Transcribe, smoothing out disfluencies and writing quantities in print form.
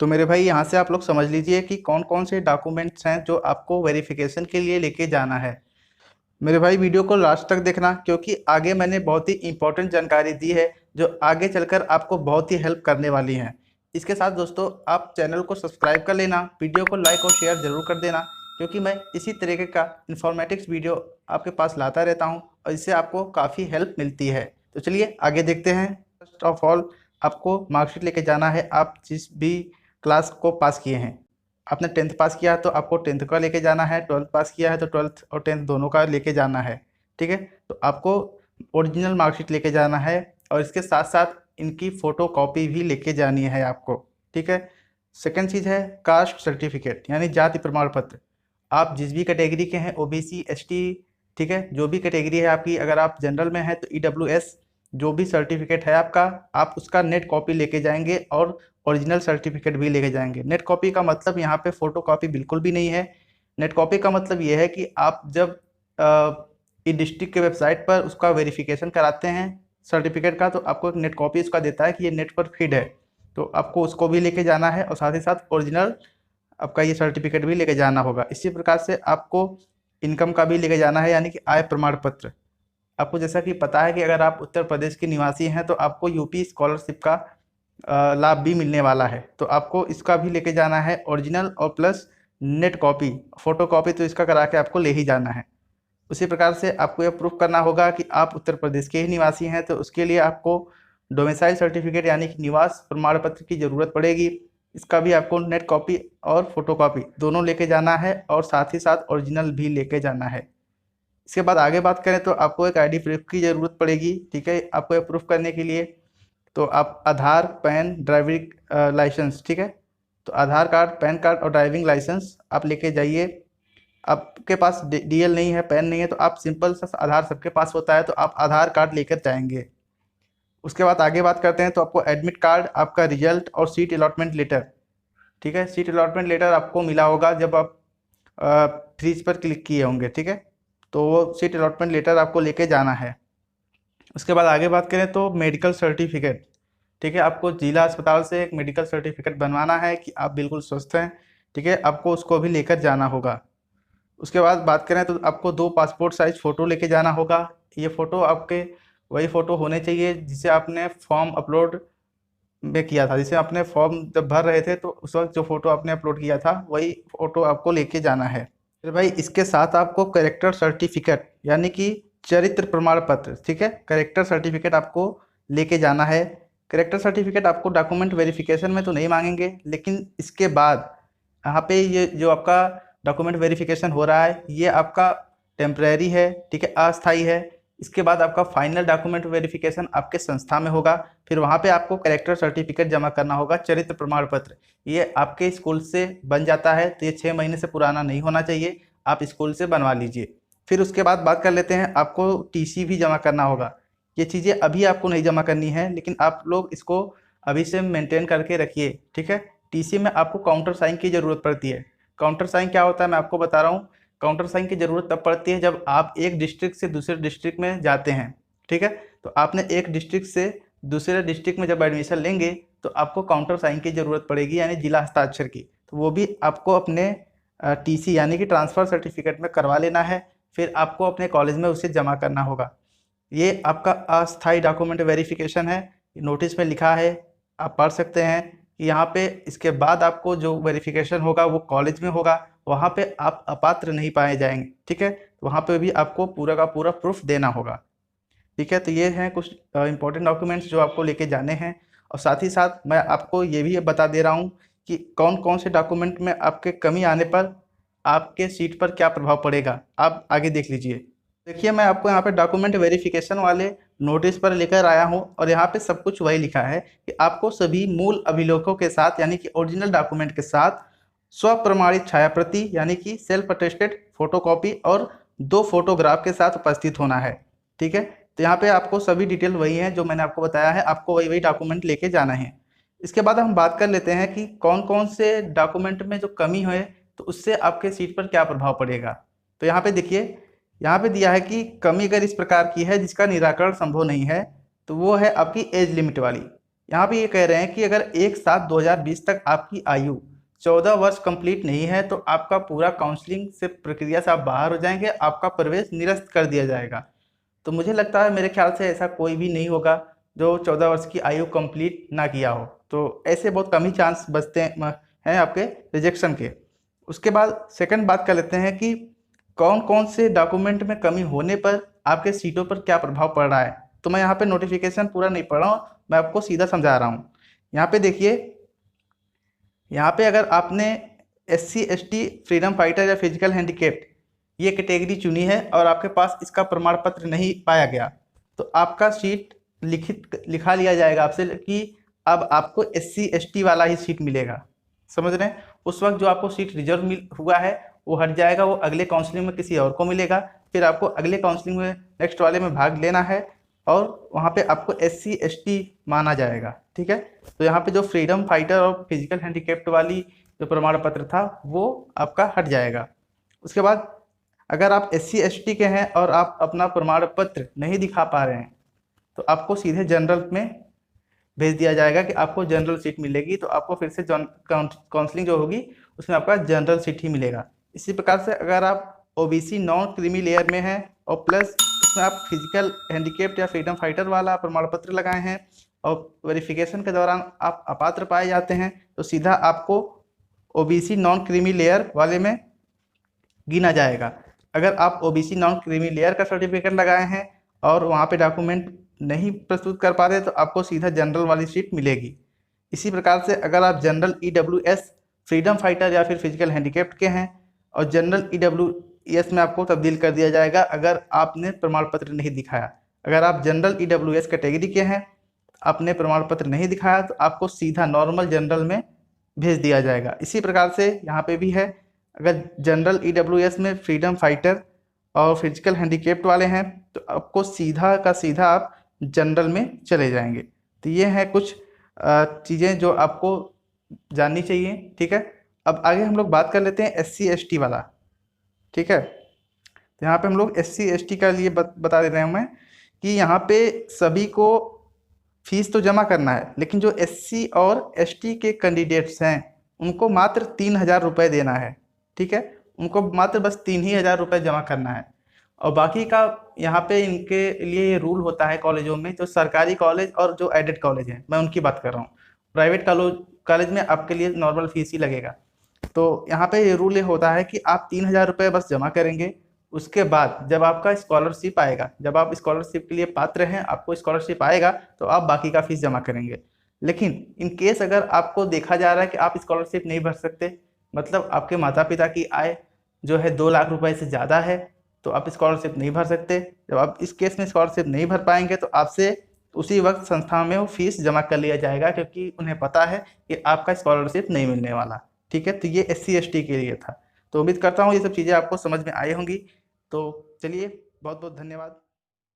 तो मेरे भाई यहाँ से आप लोग समझ लीजिए कि कौन कौन से डॉक्यूमेंट्स हैं जो आपको वेरिफिकेशन के लिए लेके जाना है। मेरे भाई वीडियो को लास्ट तक देखना, क्योंकि आगे मैंने बहुत ही इंपॉर्टेंट जानकारी दी है जो आगे चलकर आपको बहुत ही हेल्प करने वाली हैं। इसके साथ दोस्तों आप चैनल को सब्सक्राइब कर लेना, वीडियो को लाइक और शेयर जरूर कर देना, क्योंकि मैं इसी तरीके का इन्फॉर्मेटिक्स वीडियो आपके पास लाता रहता हूं और इससे आपको काफ़ी हेल्प मिलती है। तो चलिए आगे देखते हैं। फर्स्ट ऑफ ऑल आपको मार्कशीट लेके जाना है। आप जिस भी क्लास को पास किए हैं, आपने 10th पास किया है तो आपको 10th का लेके जाना है, 12th पास किया है तो 12th और 10th दोनों का लेके जाना है। ठीक है, तो आपको ओरिजिनल मार्कशीट लेके जाना है और इसके साथ साथ इनकी फ़ोटो कॉपी भी लेके जानी है आपको। ठीक है। सेकंड चीज़ है कास्ट सर्टिफिकेट, यानी जाति प्रमाण पत्र। आप जिस भी कैटेगरी के हैं, ओबीसी, एसटी, ठीक है, जो भी कैटेगरी है आपकी, अगर आप जनरल में हैं तो ईडब्ल्यूएस, जो भी सर्टिफिकेट है आपका, आप उसका नेट कॉपी लेके जाएंगे और ओरिजिनल सर्टिफिकेट भी लेके जाएंगे। नेट कॉपी का मतलब यहाँ पे फोटो कॉपी बिल्कुल भी नहीं है। नेट कॉपी का मतलब ये है कि आप जब ई डिस्ट्रिक्ट के वेबसाइट पर उसका वेरिफिकेशन कराते हैं सर्टिफिकेट का, तो आपको एक नेट कॉपी उसका देता है कि ये नेट पर फीड है, तो आपको उसको भी लेके जाना है और साथ ही साथ ओरिजिनल आपका ये सर्टिफिकेट भी लेके जाना होगा। इसी प्रकार से आपको इनकम का भी लेके जाना है, यानी कि आय प्रमाण पत्र। आपको जैसा कि पता है कि अगर आप उत्तर प्रदेश के निवासी हैं तो आपको यूपी स्कॉलरशिप का लाभ भी मिलने वाला है, तो आपको इसका भी लेके जाना है ओरिजिनल और plus net copy, photo copy तो इसका करा के आपको ले ही जाना है। उसी प्रकार से आपको यह प्रूफ करना होगा कि आप उत्तर प्रदेश के ही निवासी हैं, तो उसके लिए आपको डोमिसाइल सर्टिफिकेट यानी कि निवास प्रमाण पत्र की ज़रूरत पड़ेगी। इसका भी आपको नेट कॉपी और फोटो कॉपी दोनों लेके जाना है और साथ ही साथ ओरिजिनल भी लेके जाना है। इसके बाद आगे बात करें तो आपको एक आईडी प्रूफ की ज़रूरत पड़ेगी। ठीक है, आपको यह प्रूफ करने के लिए तो आप आधार, पैन, ड्राइविंग लाइसेंस, ठीक है, तो आधार कार्ड, पैन कार्ड और ड्राइविंग लाइसेंस आप लेके जाइए। आपके पास डीएल नहीं है, पैन नहीं है, तो आप सिंपल सा आधार सबके पास होता है, तो आप आधार कार्ड लेकर जाएंगे। उसके बाद आगे बात करते हैं तो आपको एडमिट कार्ड, आपका रिजल्ट और सीट अलॉटमेंट लेटर। ठीक है, सीट अलॉटमेंट लेटर आपको मिला होगा जब आप फ्रीज पर क्लिक किए होंगे। ठीक है, तो वो सीट अलॉटमेंट लेटर आपको लेके जाना है। उसके बाद आगे बात करें तो मेडिकल सर्टिफिकेट। ठीक है, आपको जिला अस्पताल से एक मेडिकल सर्टिफिकेट बनवाना है कि आप बिल्कुल स्वस्थ हैं। ठीक है, आपको उसको भी लेकर जाना होगा। उसके बाद बात करें तो आपको 2 पासपोर्ट साइज फ़ोटो लेके जाना होगा। ये फ़ोटो आपके वही फ़ोटो होने चाहिए जिसे आपने फॉर्म अपलोड में किया था, जिसे आपने फॉर्म जब भर रहे थे तो उस वक्त जो फ़ोटो आपने अपलोड किया था वही फ़ोटो आपको लेके जाना है। फिर भाई इसके साथ आपको कैरेक्टर सर्टिफिकेट यानी कि चरित्र प्रमाण पत्र, ठीक है, कैरेक्टर सर्टिफिकेट आपको लेके जाना है। कैरेक्टर सर्टिफिकेट आपको डॉक्यूमेंट वेरिफिकेशन में तो नहीं मांगेंगे, लेकिन इसके बाद यहाँ पे ये जो आपका डॉक्यूमेंट वेरिफिकेशन हो रहा है ये आपका टेम्परेरी है, ठीक है, अस्थाई है। इसके बाद आपका फाइनल डॉक्यूमेंट वेरिफिकेशन आपके संस्था में होगा, फिर वहाँ पे आपको कैरेक्टर सर्टिफिकेट जमा करना होगा, चरित्र प्रमाण पत्र। ये आपके स्कूल से बन जाता है, तो ये 6 महीने से पुराना नहीं होना चाहिए, आप स्कूल से बनवा लीजिए। फिर उसके बाद बात कर लेते हैं, आपको टीसी भी जमा करना होगा। ये चीज़ें अभी आपको नहीं जमा करनी है, लेकिन आप लोग इसको अभी से मेंटेन करके रखिए। ठीक है, टीसी में आपको काउंटर साइन की ज़रूरत पड़ती है। काउंटर साइन क्या होता है मैं आपको बता रहा हूँ। काउंटर साइन की ज़रूरत तब पड़ती है जब आप एक डिस्ट्रिक्ट से दूसरे डिस्ट्रिक्ट में जाते हैं। ठीक है, तो आपने एक डिस्ट्रिक्ट से दूसरे डिस्ट्रिक्ट में जब एडमिशन लेंगे तो आपको काउंटर साइन की ज़रूरत पड़ेगी, यानी जिला हस्ताक्षर की। तो वो भी आपको अपने टीसी यानी कि ट्रांसफ़र सर्टिफिकेट में करवा लेना है, फिर आपको अपने कॉलेज में उसे जमा करना होगा। ये आपका अस्थायी डॉक्यूमेंट वेरिफिकेशन है, नोटिस में लिखा है, आप पढ़ सकते हैं कि यहाँ पे इसके बाद आपको जो वेरिफिकेशन होगा वो कॉलेज में होगा, वहाँ पे आप अपात्र नहीं पाए जाएंगे। ठीक है, तो वहाँ पे भी आपको पूरा का पूरा प्रूफ देना होगा। ठीक है, तो ये हैं कुछ इंपॉर्टेंट डॉक्यूमेंट्स जो आपको लेके जाने हैं, और साथ ही साथ मैं आपको ये भी बता दे रहा हूँ कि कौन कौन से डॉक्यूमेंट में आपके कमी आने पर आपके सीट पर क्या प्रभाव पड़ेगा। आप आगे देख लीजिए। देखिए, मैं आपको यहाँ पे डॉक्यूमेंट वेरिफिकेशन वाले नोटिस पर लेकर आया हूँ और यहाँ पे सब कुछ वही लिखा है कि आपको सभी मूल अभिलेखों के साथ यानी कि ओरिजिनल डॉक्यूमेंट के साथ स्वप्रमाणित छायाप्रति यानी कि सेल्फ अटेस्टेड फोटोकॉपी और 2 फोटोग्राफ के साथ उपस्थित होना है। ठीक है, तो यहाँ पे आपको सभी डिटेल वही है जो मैंने आपको बताया है, आपको वही वही डॉक्यूमेंट लेके जाना है। इसके बाद हम बात कर लेते हैं कि कौन कौन से डॉक्यूमेंट में जो कमी है तो उससे आपके सीट पर क्या प्रभाव पड़ेगा। तो यहाँ पे देखिए, यहाँ पे दिया है कि कमी अगर इस प्रकार की है जिसका निराकरण संभव नहीं है, तो वो है आपकी एज लिमिट वाली। यहाँ पे ये कह रहे हैं कि अगर 1/7/2020 तक आपकी आयु 14 वर्ष कंप्लीट नहीं है तो आपका पूरा काउंसलिंग से प्रक्रिया से आप बाहर हो जाएंगे, आपका प्रवेश निरस्त कर दिया जाएगा। तो मुझे लगता है, मेरे ख्याल से ऐसा कोई भी नहीं होगा जो 14 वर्ष की आयु कंप्लीट ना किया हो। तो ऐसे बहुत कम ही चांस बचते हैं आपके रिजेक्शन के। उसके बाद सेकंड बात कर लेते हैं कि कौन कौन से डॉक्यूमेंट में कमी होने पर आपके सीटों पर क्या प्रभाव पड़ रहा है। तो मैं यहाँ पे नोटिफिकेशन पूरा नहीं पढ़ रहा हूँ, मैं आपको सीधा समझा रहा हूँ। यहाँ पे देखिए, यहाँ पे अगर आपने SC ST, फ्रीडम फाइटर या फिजिकल हैंडीकेप्ड ये कैटेगरी चुनी है और आपके पास इसका प्रमाण पत्र नहीं पाया गया, तो आपका सीट लिखा लिया जाएगा आपसे कि अब आपको SC ST वाला ही सीट मिलेगा। समझ रहे हैं? उस वक्त जो आपको सीट रिजर्व हुआ है वो हट जाएगा, वो अगले काउंसलिंग में किसी और को मिलेगा। फिर आपको अगले काउंसलिंग में नेक्स्ट वाले में भाग लेना है और वहाँ पे आपको SC ST माना जाएगा। ठीक है? तो यहाँ पे जो फ्रीडम फाइटर और फिजिकल हैंडीकेप्ड वाली जो प्रमाण पत्र था वो आपका हट जाएगा। उसके बाद अगर आप SC ST के हैं और आप अपना प्रमाण पत्र नहीं दिखा पा रहे हैं तो आपको सीधे जनरल में भेज दिया जाएगा कि आपको जनरल सीट मिलेगी। तो आपको फिर से काउंसलिंग जो होगी उसमें आपका जनरल सीट ही मिलेगा। इसी प्रकार से अगर आप OBC नॉन क्रीमी लेयर में हैं और प्लस उसमें आप फिजिकल हैंडीकेप्ड या फ्रीडम फाइटर वाला प्रमाण पत्र लगाए हैं और वेरिफिकेशन के दौरान आप अपात्र पाए जाते हैं तो सीधा आपको OBC नॉन क्रीमी लेयर वाले में गिना जाएगा। अगर आप OBC नॉन क्रीमी लेयर का सर्टिफिकेट लगाए हैं और वहाँ पे डॉक्यूमेंट नहीं प्रस्तुत कर पा रहे तो आपको सीधा जनरल वाली सीट मिलेगी। इसी प्रकार से अगर आप जनरल EWS, फ्रीडम फाइटर या फिर फिजिकल हैंडीकेप्ड के हैं और जनरल EWS में आपको तब्दील कर दिया जाएगा अगर आपने प्रमाण पत्र नहीं दिखाया। अगर आप जनरल EWS कैटेगरी के हैं, आपने प्रमाण पत्र नहीं दिखाया तो आपको सीधा नॉर्मल जनरल में भेज दिया जाएगा। इसी प्रकार से यहाँ पे भी है, अगर जनरल EWS में फ्रीडम फाइटर और फिजिकल हैंडीकेप्ड वाले हैं तो आपको सीधा का सीधा आप जनरल में चले जाएंगे। तो ये हैं कुछ चीज़ें जो आपको जाननी चाहिए। ठीक है? अब आगे हम लोग बात कर लेते हैं SC ST वाला। ठीक है? तो यहाँ पे हम लोग SC ST का लिए बता दे रहे हैं मैं कि यहाँ पे सभी को फीस तो जमा करना है, लेकिन जो SC और ST के कैंडिडेट्स हैं उनको मात्र 3,000 रुपये देना है। ठीक है? उनको मात्र बस 3,000 रुपये जमा करना है और बाकी का यहाँ पे इनके लिए ये रूल होता है कॉलेजों में, जो सरकारी कॉलेज और जो एडेड कॉलेज हैं मैं उनकी बात कर रहा हूँ। प्राइवेट कॉलेज में आपके लिए नॉर्मल फीस ही लगेगा। तो यहाँ पे ये रूल ये होता है कि आप 3,000 रुपये बस जमा करेंगे। उसके बाद जब आपका स्कॉलरशिप आएगा, जब आप स्कॉलरशिप के लिए पात्र हैं, आपको स्कॉलरशिप आएगा तो आप बाकी का फीस जमा करेंगे। लेकिन इन केस अगर आपको देखा जा रहा है कि आप स्कॉलरशिप नहीं भर सकते, मतलब आपके माता पिता की आय जो है 2 लाख रुपए से ज़्यादा है तो आप स्कॉलरशिप नहीं भर सकते। जब आप इस केस में स्कॉलरशिप नहीं भर पाएंगे तो आपसे उसी वक्त संस्था में वो फीस जमा कर लिया जाएगा, क्योंकि उन्हें पता है कि आपका स्कॉलरशिप नहीं मिलने वाला। ठीक है? तो ये SC ST के लिए था। तो उम्मीद करता हूँ ये सब चीज़ें आपको समझ में आई होंगी। तो चलिए, बहुत बहुत धन्यवाद।